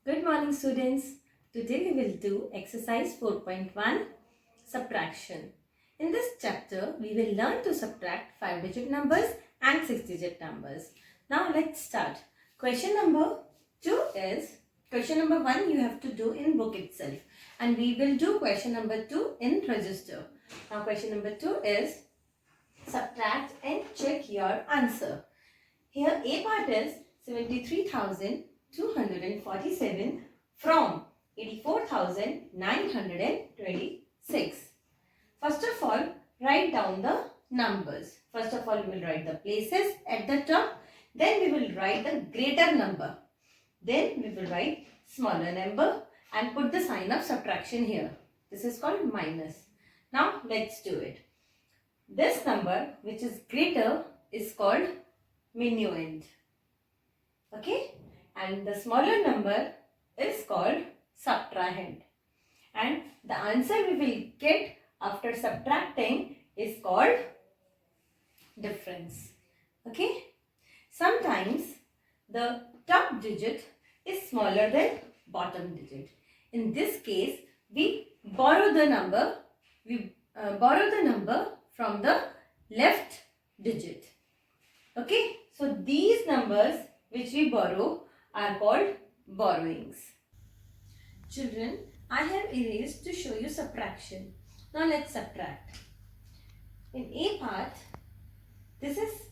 Good morning, students. Today we will do exercise 4.1 subtraction. In this chapter, we will learn to subtract 5-digit numbers and 6-digit numbers. Now let's start. Question number 1 you have to do in book itself, and we will do question number 2 in register. Now question number 2 is subtract and check your answer. Here A part is 73,247 from 84,926. First of all, write down the numbers. First of all, we will write the places at the top. Then we will write the greater number. Then we will write smaller number and put the sign of subtraction here. This is called minus. Now let's do it. This number which is greater is called minuend. Okay, and the smaller number is called subtrahend, and the answer we will get after subtracting is called difference. Okay, sometimes the top digit is smaller than bottom digit. In this case, we borrow the number from the left digit. Okay, so these numbers which we borrow are called borrowings. Children, I have erased to show you subtraction. Now let's subtract. In A part, this is,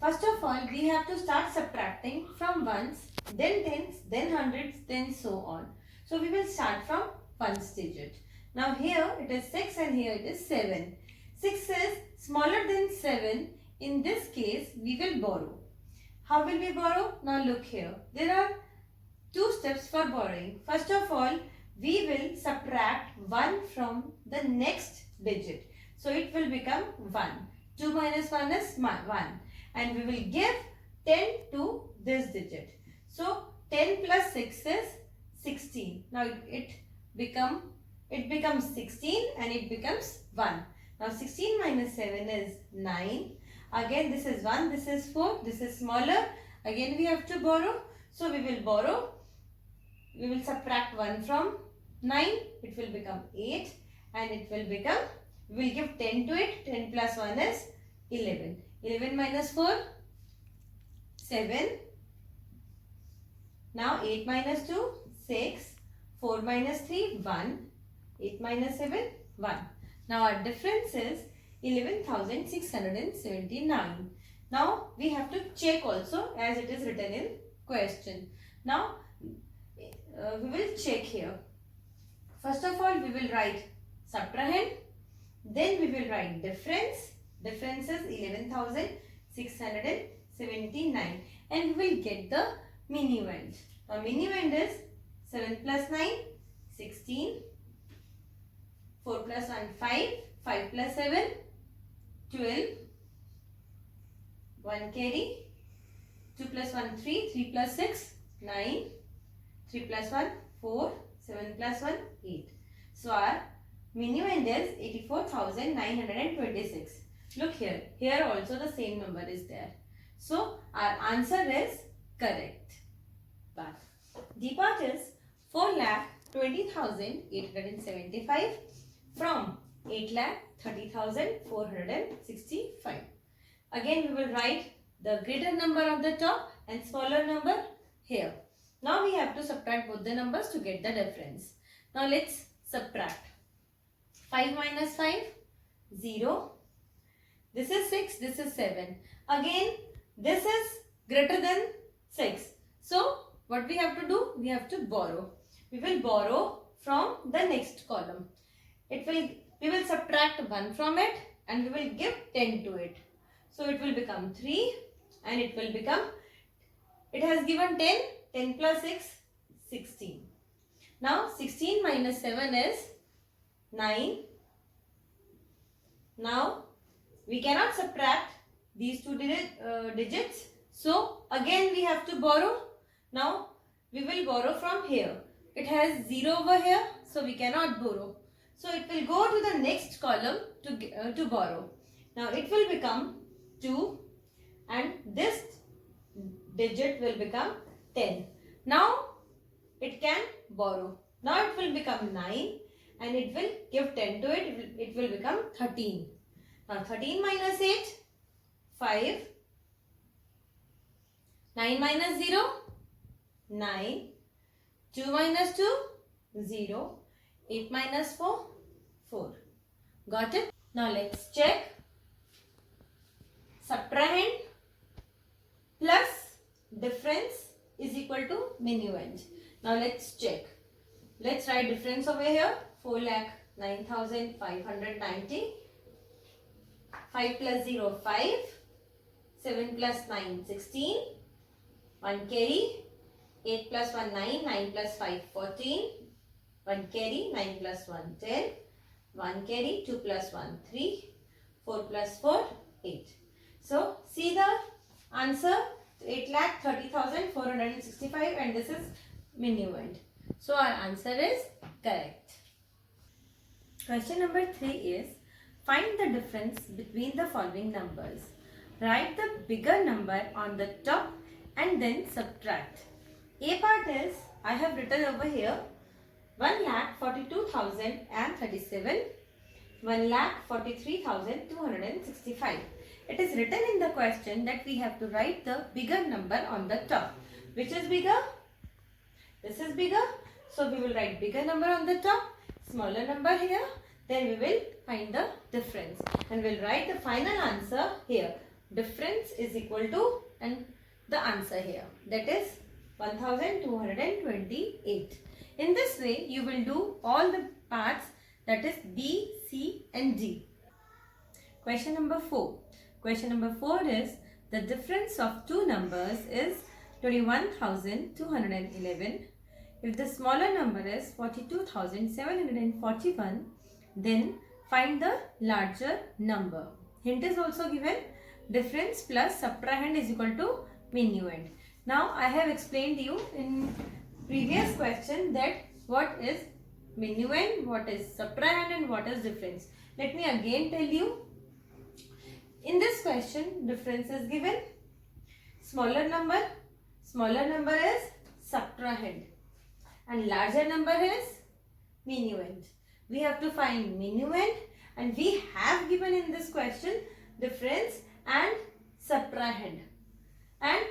first of all, we have to start subtracting from ones, then tens, then hundreds, then so on. So we will start from ones digit. Now here it is 6 and here it is 7. 6 is smaller than 7. In this case, we will borrow. How will we borrow? Now look here. There are two steps for borrowing. First of all, we will subtract 1 from the next digit. So it will become 1. 2 minus 1 is 1. And we will give 10 to this digit. So 10 plus 6 is 16. Now it becomes 16 and it becomes 1. Now 16 minus 7 is 9. Again this is 1, this is 4, this is smaller. Again we have to borrow. So we will borrow. We will subtract 1 from 9. It will become 8 and it will become, we will give 10 to it. 10 plus 1 is 11. 11 minus 4, 7. Now 8 minus 2, 6. 4 minus 3, 1. 8 minus 7, 1. Now our difference is 11,679. Now we have to check also as it is written in question. Now we will check here. First of all, we will write subtrahend. Then we will write difference. Difference is 11,679. And we will get the minuend. Now minuend is 7 plus 9, 16. 4 plus 1, 5. 5 plus 7, 12. 1 carry. 2 plus 1, 3. 3 plus 6, 9. 3 plus 1, 4. 7 plus 1, 8. So our minuend is 84,926. Look here. Here also the same number is there. So our answer is correct. But D part is 4,20,875 from 8,30,465. Again we will write the greater number on the top and smaller number here. Now we have to subtract both the numbers to get the difference. Now let's subtract. 5 minus 5, 0. This is 6, this is 7. Again this is greater than 6. So what we have to do? We have to borrow. We will borrow from the next column. We will subtract 1 from it and we will give 10 to it. So it will become 3 and it will become, it has given 10, 10 plus 6, 16. Now 16 minus 7 is 9. Now we cannot subtract these two digits. So again we have to borrow. Now we will borrow from here. It has 0 over here, so we cannot borrow. So it will go to the next column to borrow. Now it will become 2 and this digit will become 10. Now it can borrow. Now it will become 9 and it will give 10 to it. It will become 13. Now 13 minus 8, 5. 9 minus 0, 9. 2 minus 2, 0. 8 minus 4, 4. Got it? Now let's check. Subtrahend plus difference is equal to minuend. Now let's check. Let's write difference over here. 4,09,590. 5 plus 0, 5. 7 plus 9, 16. 1 carry. 8 plus 1, 9. 9 plus 5, 14. 1 carry. 9 plus 1, 10. 1 carry. 2 plus 1, 3. 4 plus 4, 8. So, see the answer, 8,30,465, and this is minuend. So, our answer is correct. Question number 3 is, find the difference between the following numbers. Write the bigger number on the top and then subtract. A part is, I have written over here, 1,42,037, 1,43,265. It is written in the question that we have to write the bigger number on the top. Which is bigger? This is bigger. So we will write bigger number on the top, smaller number here. Then we will find the difference. And we will write the final answer here. Difference is equal to, and the answer here. That is 1,228. In this way, you will do all the parts, that is B, C and D. Question number 4. Question number 4 is, the difference of two numbers is 21,211. If the smaller number is 42,741, then find the larger number. Hint is also given, difference plus subtrahend is equal to minuend. Now I have explained you in previous question that what is minuend, what is subtrahend and what is difference. Let me again tell you. In this question, difference is given. Smaller number is subtrahend and larger number is minuend. We have to find minuend, and we have given in this question difference and subtrahend. And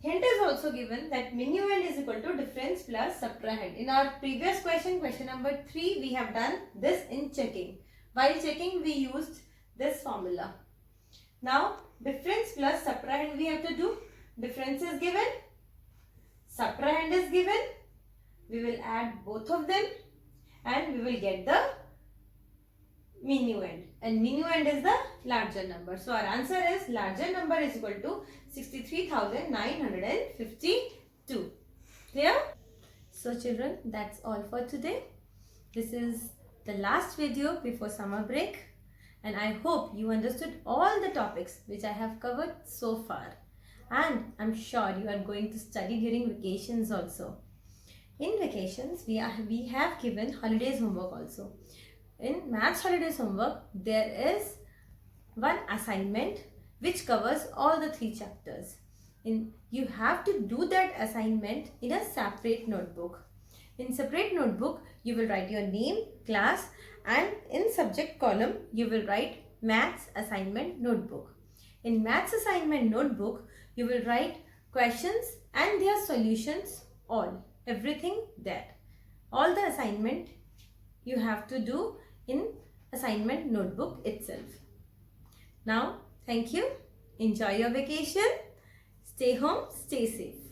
hint is also given that minuend is equal to difference plus subtrahend. In our previous question, question number 3, we have done this in checking. While checking, we used this formula. Now, difference plus subtrahend we have to do. Difference is given, subtrahend is given. We will add both of them and we will get the minuend. And minuend is the larger number. So, our answer is larger number is equal to 63,952. Clear? So, children, that's all for today. This is the last video before summer break. And I hope you understood all the topics which I have covered so far. And I'm sure you are going to study during vacations also. In vacations, we have given holidays homework also. In maths holidays homework, there is one assignment which covers all the 3 chapters. You have to do that assignment in a separate notebook. In separate notebook, you will write your name, class, and in subject column, you will write maths assignment notebook. In maths assignment notebook, you will write questions and their solutions, everything there. All the assignment you have to do in assignment notebook itself. Now, thank you. Enjoy your vacation. Stay home, stay safe.